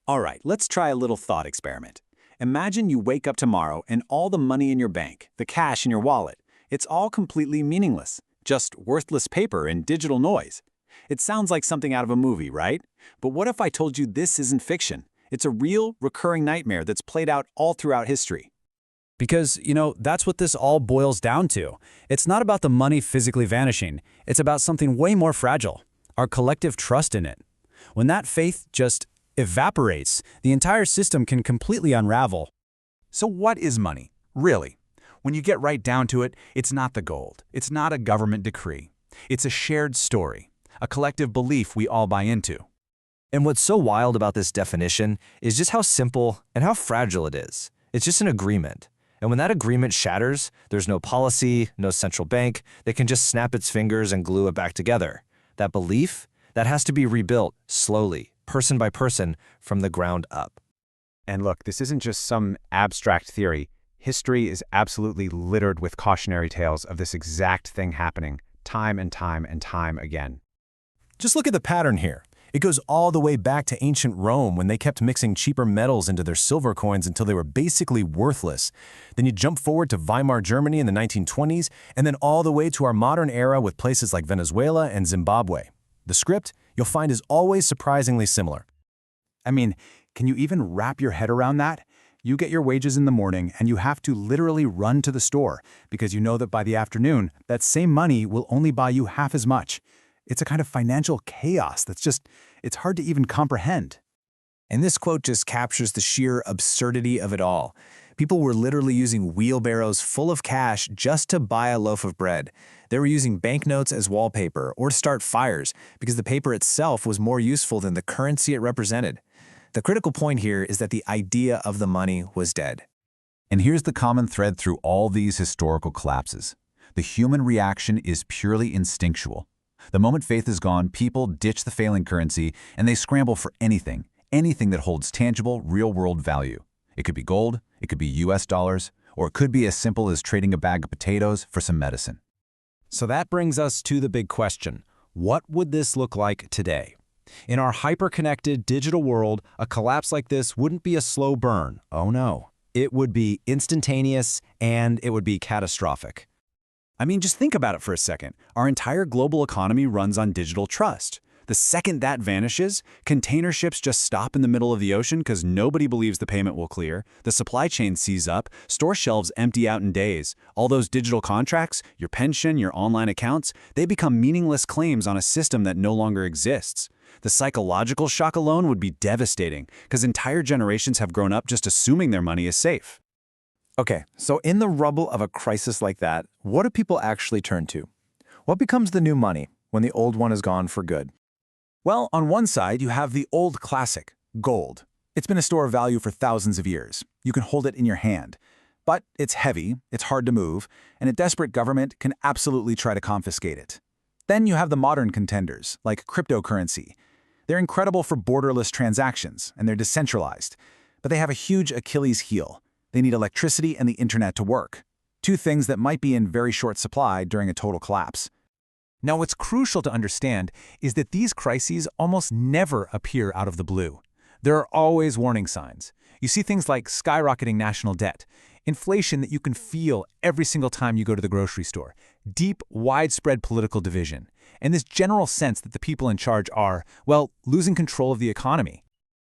All right, let's try a little thought experiment. Imagine you wake up tomorrow and all the money in your bank, the cash in your wallet, it's all completely meaningless, just worthless paper and digital noise. It sounds like something out of a movie, right? But what if I told you this isn't fiction? It's a real, recurring nightmare that's played out all throughout history. Because, that's what this all boils down to. It's not about the money physically vanishing. It's about something way more fragile, our collective trust in it. When that faith just evaporates, the entire system can completely unravel. So what is money, really? When you get right down to it, it's not the gold. It's not a government decree. It's a shared story, a collective belief we all buy into. And what's so wild about this definition is just how simple and how fragile it is. It's just an agreement. And when that agreement shatters, there's no policy, no central bank that can just snap its fingers and glue it back together. That belief, that has to be rebuilt slowly, person by person, from the ground up. And look, this isn't just some abstract theory. History is absolutely littered with cautionary tales of this exact thing happening time and time and time again. Just look at the pattern here. It goes all the way back to ancient Rome when they kept mixing cheaper metals into their silver coins until they were basically worthless. Then you jump forward to Weimar Germany in the 1920s, and then all the way to our modern era with places like Venezuela and Zimbabwe. The script, you'll find, is always surprisingly similar. I mean, can you even wrap your head around that? You get your wages in the morning and you have to literally run to the store because you know that by the afternoon, that same money will only buy you half as much. It's a kind of financial chaos it's hard to even comprehend. And this quote just captures the sheer absurdity of it all. People were literally using wheelbarrows full of cash just to buy a loaf of bread. They were using banknotes as wallpaper or to start fires because the paper itself was more useful than the currency it represented. The critical point here is that the idea of the money was dead. And here's the common thread through all these historical collapses. The human reaction is purely instinctual. The moment faith is gone, people ditch the failing currency and they scramble for anything that holds tangible, real-world value. It could be gold, it could be US dollars, or it could be as simple as trading a bag of potatoes for some medicine. So that brings us to the big question. What would this look like today? In our hyper-connected digital world, a collapse like this wouldn't be a slow burn. Oh no. It would be instantaneous and it would be catastrophic. I mean, just think about it for a second. Our entire global economy runs on digital trust. The second that vanishes, container ships just stop in the middle of the ocean because nobody believes the payment will clear. The supply chain seize up, store shelves empty out in days. All those digital contracts, your pension, your online accounts, they become meaningless claims on a system that no longer exists. The psychological shock alone would be devastating because entire generations have grown up just assuming their money is safe. Okay, so in the rubble of a crisis like that, what do people actually turn to? What becomes the new money when the old one is gone for good? Well, on one side, you have the old classic, gold. It's been a store of value for thousands of years. You can hold it in your hand. But it's heavy, it's hard to move, and a desperate government can absolutely try to confiscate it. Then you have the modern contenders, like cryptocurrency. They're incredible for borderless transactions, and they're decentralized. But they have a huge Achilles heel. They need electricity and the internet to work. Two things that might be in very short supply during a total collapse. Now, what's crucial to understand is that these crises almost never appear out of the blue. There are always warning signs. You see things like skyrocketing national debt, inflation that you can feel every single time you go to the grocery store, deep, widespread political division, and this general sense that the people in charge are, well, losing control of the economy.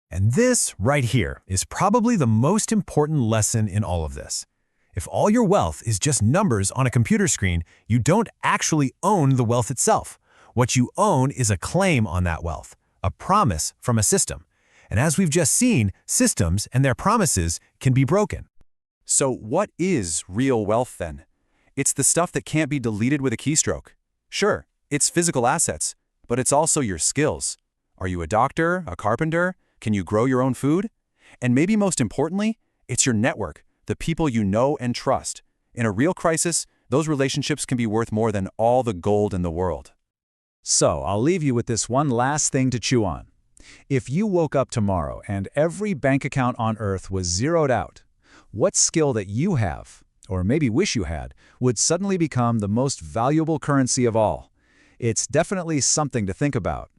And this right here is probably the most important lesson in all of this. If all your wealth is just numbers on a computer screen, you don't actually own the wealth itself. What you own is a claim on that wealth, a promise from a system. And as we've just seen, systems and their promises can be broken. So what is real wealth then? It's the stuff that can't be deleted with a keystroke. Sure, it's physical assets, but it's also your skills. Are you a doctor, a carpenter? Can you grow your own food? And maybe most importantly, it's your network, the people you know and trust. In a real crisis, those relationships can be worth more than all the gold in the world. So I'll leave you with this one last thing to chew on. If you woke up tomorrow and every bank account on Earth was zeroed out, what skill that you have, or maybe wish you had, would suddenly become the most valuable currency of all? It's definitely something to think about.